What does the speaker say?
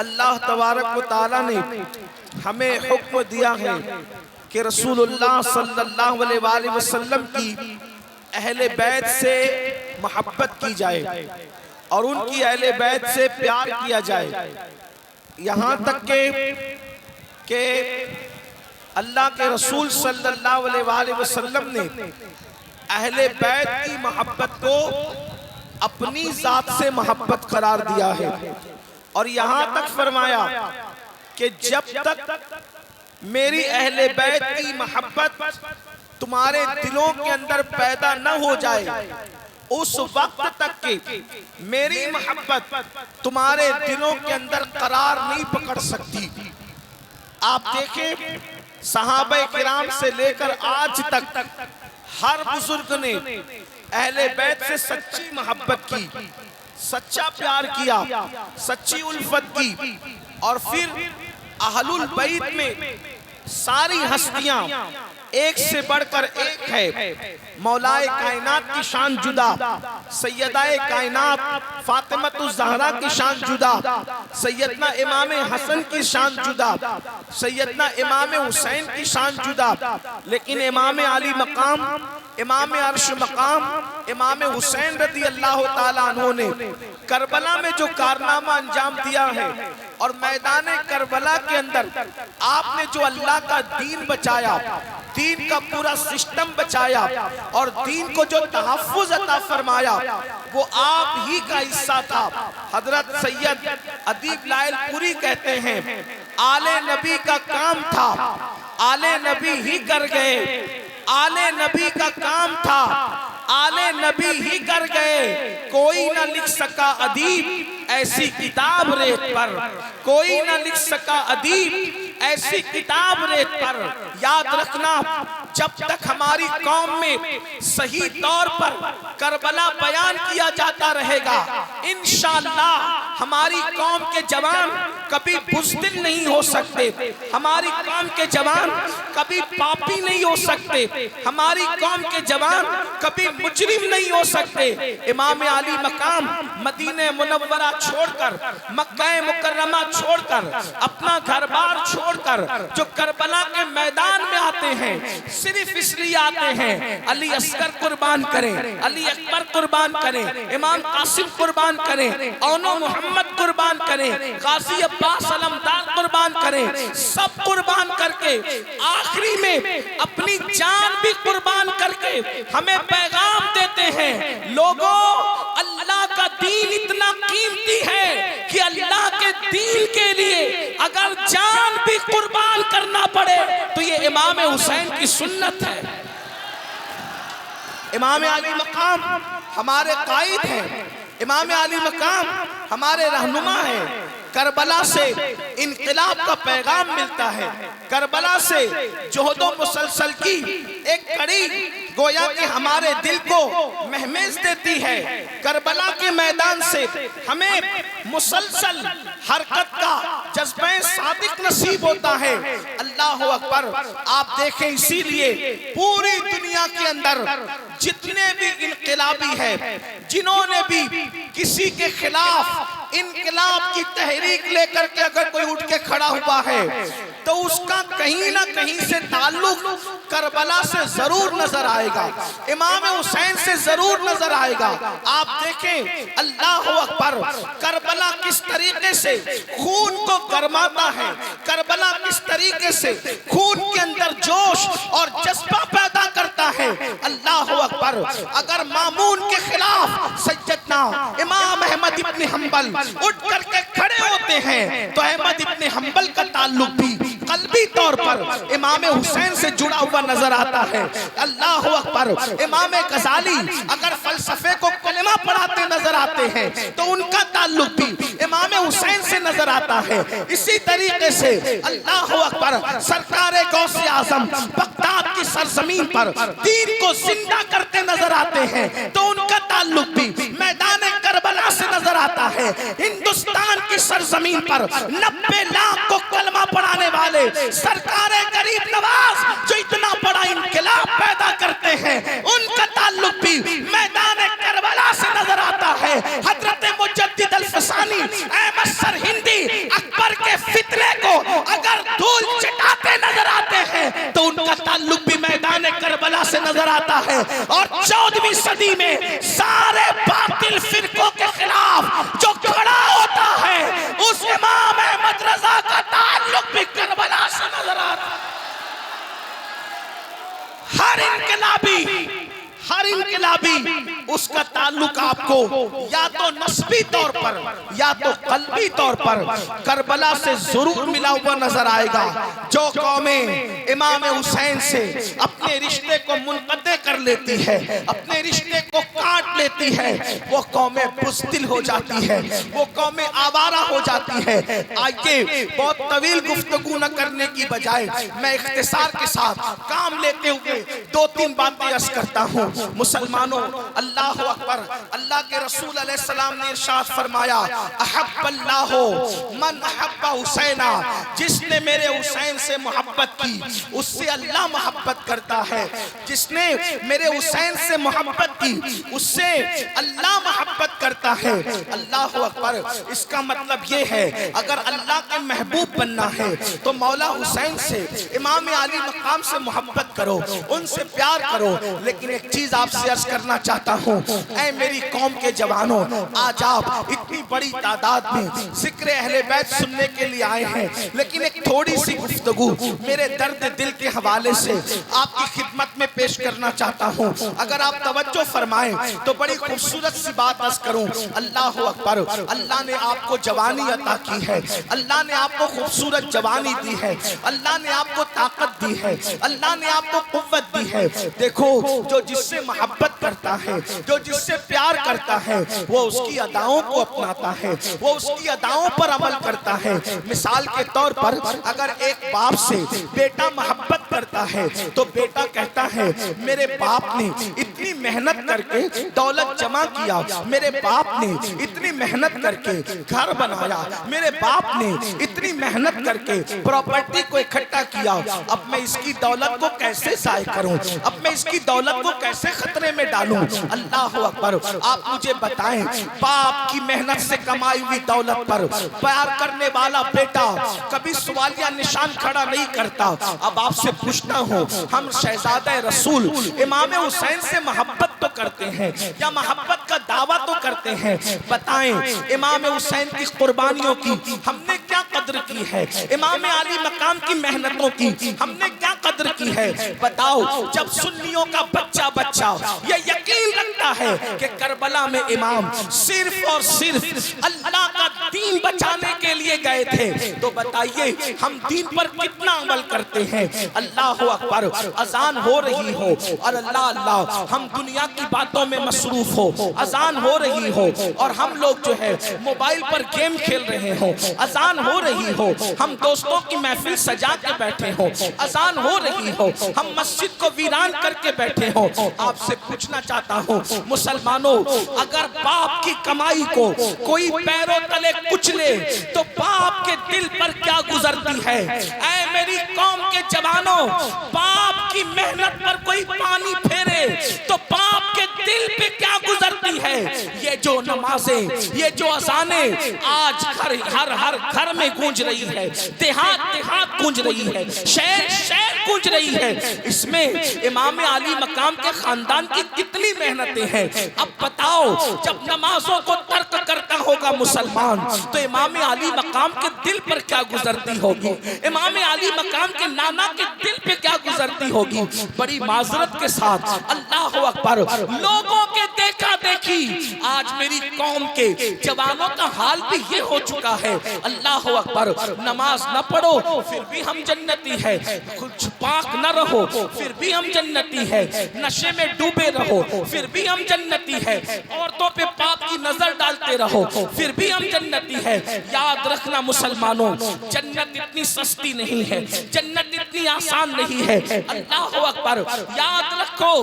अल्लाह तबारक व तआला ने हमें हुक्म दिया है कि रसूलुल्लाह सल्लल्लाहु अलैहि वसल्लम की अहले बैत से मोहब्बत की जाए और उनकी अहले बैत से प्यार किया जाए। यहाँ तक के अल्लाह के रसूल सल्लल्लाहु अलैहि वसल्लम ने अहले बैत की मोहब्बत को अपनी जात से मोहब्बत करार दिया है और यहाँ तक फरमाया कि जब तक मेरी अहले बैत की मोहब्बत तुम्हारे दिलों के अंदर पैदा न हो जाए उस वक्त तक के मेरी मोहब्बत तुम्हारे दिलों के अंदर करार नहीं पकड़ सकती। आप देखें सहाबा किराम से लेकर आज तक हर बुजुर्ग ने अहले बैत से सच्ची मोहब्बत की, सच्चा प्यार किया, सच्ची उल्फत की और फिर अहलुल बैत में सारी हस्तियां एक से बढ़कर एक है। मौलाए कायनात की शान जुदा, सैयदाए कायनात फातिमतुज़ ज़हरा की शान जुदा, सैयदना इमाम हसन की शान जुदा, सैयदना इमाम हुसैन की शान जुदा, लेकिन इमाम अली मकाम, इमाम अर्श मकाम, इमाम हुसैन रज़ी अल्लाह ताला अन्हु ने करबला में जो कारनामा अंजाम दिया है और मैदान करबला के अंदर आपने जो अल्लाह का दीन बचाया, दीन का पूरा सिस्टम बचाया और दीन को जो तहफ़्फ़ुज़ अता फरमाया वो आप ही का हिस्सा था। हजरत सैयद अदीब लायलपुरी कहते हैं आले नबी का काम था, आले नबी ही कर गए, आले नबी का काम था, आले नबी ही कर गए, कोई ना लिख सका अदीब ऐसी किताब रेत पर, कोई ना लिख सका अदीब ऐसी किताब रेत पर। याद रखना जब तक हमारी कौम में सही तौर पर करबला बयान किया जाता रहेगा इंशाअल्लाह हमारी कौम के जवान कभी बुज़दिल नहीं हो सकते, हमारी कौम के जवान कभी पापी नहीं हो सकते, हमारी कौम के जवान कभी मुजरिम नहीं हो सकते। इमाम अली मकाम मदीने मुनव्वरा छोड़कर, मक्का मुकर्रमा छोड़कर, अपना घर बार छोड़कर जो करबला के मैदान में आते हैं सिर्फ इसलिए आते हैं अली असगर कुर्बान करें, अली अकबर कुर्बान करें, इमाम कासिम कुर्बान करें, औनो मोहम्मद कुर्बान करें, गाजी अब्बास अलमदार कुर्बान करें, सब कुर्बान करके आखिरी में अपनी जान भी कुर्बान करके हमें पैगाम देते हैं लोगों अल्लाह का दीन इतना कीमती है कि अल्लाह के दीन के लिए अगर जान भी कुर्बान करना पड़े तो ये इमाम हुसैन की सुन्नत है। इमाम अली मकाम हमारे कायद हैं, इमाम अली मकाम हमारे रहनुमा हैं। करबला से इनकलाब का पैगाम मिलता है, करबला से जोहदो मुसलसल की एक कड़ी गोया कि हमारे दिल को महमेज देती है। करबला के मैदान से हमें मुसलसल हरकत का जज्बा सादिक नसीब होता है। अल्लाह अकबर। आप देखें इसीलिए पूरी दुनिया के अंदर जितने भी इनकलाबी है, जिन्होंने भी किसी के खिलाफ इनकलाब की तहरीक लेकर के अगर कोई उठ के खड़ा हुआ है तो उसका कहीं ना कहीं से ताल्लुक करबला से जरूर नजर आएगा, इमाम हुसैन से जरूर नजर आएगा। आप देखें अल्लाह अकबर, करबला किस तरीके से खून को गरमाता है, करबला किस तरीके से खून के अंदर जोश और जज्बा पैदा करता है। अल्लाह अकबर। अगर मामून के खिलाफ सैयदना इमाम अहमद इब्न हंबल उठ करके खड़े होते हैं तो अहमद इब्न हंबल का ताल्लुक भी कल्बी तौर पर इमाम हुसैन से जुड़ा हुआ नजर आता है। अल्लाह अकबर। इमाम गजाली अगर फलसफे को कलमा पढ़ाते नजर आते हैं तो उनका ताल्लुक भी इमाम हुसैन से नजर आता है। इसी तरीके से अल्लाह अकबर सरकार गौसे आजम बगदाद की सरजमीन पर दीन को जिंदा करते नजर आते हैं तो उनका ताल्लुक भी मैदान करबला से नजर आता है। हिंदुस्तान की सरजमीन पर 90 लाख को कलमा पढ़ाने वाले सरकार गरीब नवाज जो इतना बड़ा इनकलाब पैदा करते हैं उनका ताल्लुक भी मैदान करबला से नजर आता है। हजरत मुजद्दिद अल फसानी, अहमद सरहिंदी, नजर आता है। और 14वीं सदी में सारे बातिल फिरकों के खिलाफ जो खड़ा होता है उस इमाम अहमद रजा का ताल्लुक भी करबला से नजर आता है। हर इनकलाबी उसका ताल्लुक आपको या तो नस्बी तौर पर या तो कल्बी तौर पर करबला से जरूर मिला हुआ नजर आएगा। जो कौमें इमाम हुसैन से अपने रिश्ते को मुनक़ते कर लेती है, अपने रिश्ते को काट लेती है, वो कौमें बुज़दिल हो जाती है, वो कौमें आवारा हो जाती है। आइए बहुत तवील गुफ्तगू न करने की बजाय मैं इख्तिसार के साथ काम लेते हुए 2-3 बातें अर्ज करता हूँ। मुसलमानों, अल्लाह अकबर। अल्लाह के रसूल अलैहिस्सलाम ने इरशाद फरमाया, अहब्बल्लाहु मन अहब्बा हुसैना, जिसने मेरे हुसैन से मोहब्बत की उससे अल्लाह मोहब्बत करता है। जिसने मेरे हुसैन से मोहब्बत की उससे अल्लाह मोहब्बत करता है। अल्लाह अकबर। इसका मतलब ये है अगर अल्लाह के महबूब बनना है तो मौला हुसैन से, इमाम अली मकाम से मोहब्बत करो, उनसे प्यार करो। लेकिन एक चीज आपसे अर्ज करना चाहता हूँ, ऐ मेरी कौम के जवानों, आज आप इतनी बड़ी तादाद में जिक्र अहले बैत सुनने के लिए आए हैं, लेकिन एक थोड़ी सी गुफ्तगू मेरे दर्द दिल के हवाले से आपकी खिदमत में पेश करना चाहता हूँ। अगर आप तवज्जो फरमाएं तो बड़ी खूबसूरत सी बात अर्ज करूँ। अल्लाह अकबर। अल्लाह ने आपको जवानी अता की है, अल्लाह ने आपको खूबसूरत जवानी दी है, अल्लाह ने आपको ताकत दी है, अल्लाह ने आपको कुव्वत दी है। देखो, जो जिससे मोहब्बत करता है, जो जिससे प्यार करता है, वो उसकी अदाओं को अपनाता है, वो उसकी अदाओं पर अमल करता है। मिसाल के तौर पर अगर एक बाप से बेटा मोहब्बत करता है तो बेटा कहता है मेरे बाप ने इतनी मेहनत करके दौलत जमा किया, मेरे बाप ने इतनी मेहनत करके घर बनाया, मेरे बाप ने इतनी मेहनत करके प्रॉपर्टी को इकट्ठा किया, अब मैं इसकी दौलत को कैसे जाय करूं, अब मैं इसकी दौलत को कैसे खतरे में डालूं। अल्लाह अकबर। आप मुझे बताएं, बाप की मेहनत से कमाई हुई दौलत पर प्यार करने वाला बेटा कभी सवालिया निशान खड़ा नहीं करता। अब आपसे पूछता हूँ, हम शहजादा रसूल इमाम हुसैन से मोहब्बत तो करते हैं या मोहब्बत का दावा तो करते हैं, बताएं इमाम हुसैन की कुर्बानियों की हमने क्या कद्र की है, इमाम अली मकाम की मेहनतों की हमने क्या कद्र की है। बताओ, जब सुन्नियों का बच्चा ये यकीन रखता है कि करबला में इमाम सिर्फ और सिर्फ अल्लाह का दीन बचाने के लिए गए थे, तो बताइए हम दीन पर कितना अमल करते हैं। अल्लाह अकबर। अजान हो रही हो और अल्लाह अल्लाह हम दुनिया की बातों में मसरूफ हो, अजान हो रही हो और हम लोग जो है मोबाइल पर गेम खेल रहे हो, अजान हो रही हो हम दोस्तों की महफिल सजा के बैठे हो, अजान हो रही हो हम मस्जिद को वीरान करके बैठे हो। आपसे पूछना चाहता हूँ मुसलमानों, अगर बाप की कमाई को कोई पैरों तले कुचले तो बाप के दिल पर क्या गुजरती है। ऐ मेरी कौम के जवानों, बाप की मेहनत पर कोई पानी फेरे तो बाप के दिल पे क्या गुजरती है। ये जो नमाजें, ये जो अज़ाने आज हर घर में गूंज रही है, देहात गूंज रही है, शहर गूंज रही है, इसमें इमाम अली मकाम के खानदान की कितनी मेहनतें हैं। अब बताओ, जब नमाजों को तर्क करता होगा मुसलमान तो इमाम अली मकाम के दिल पर क्या गुजरती होगी, इमाम अली मकाम के नाना के दिल पे क्या गुजरती होगी। बड़ी माजरत के साथ अल्लाह अकबर, लोगों के देखा देखी आज मेरी कौम के जवानों का हाल भी ये हो चुका है। अल्लाह अकबर। नमाज न पढ़ो फिर भी हम जन्नती है, कुछ पाक न रहो फिर भी हम जन्नती है, नशे में डूबे रहो फिर भी हम जन्नती है, औरतों पे पाप की नजर डालते रहो फिर भी हम जन्नती है। याद रखना मुसलमानों, जन्नत इतनी सस्ती नहीं है, जन्नत इतनी आसान नहीं है। अल्लाह अकबर। याद रखो।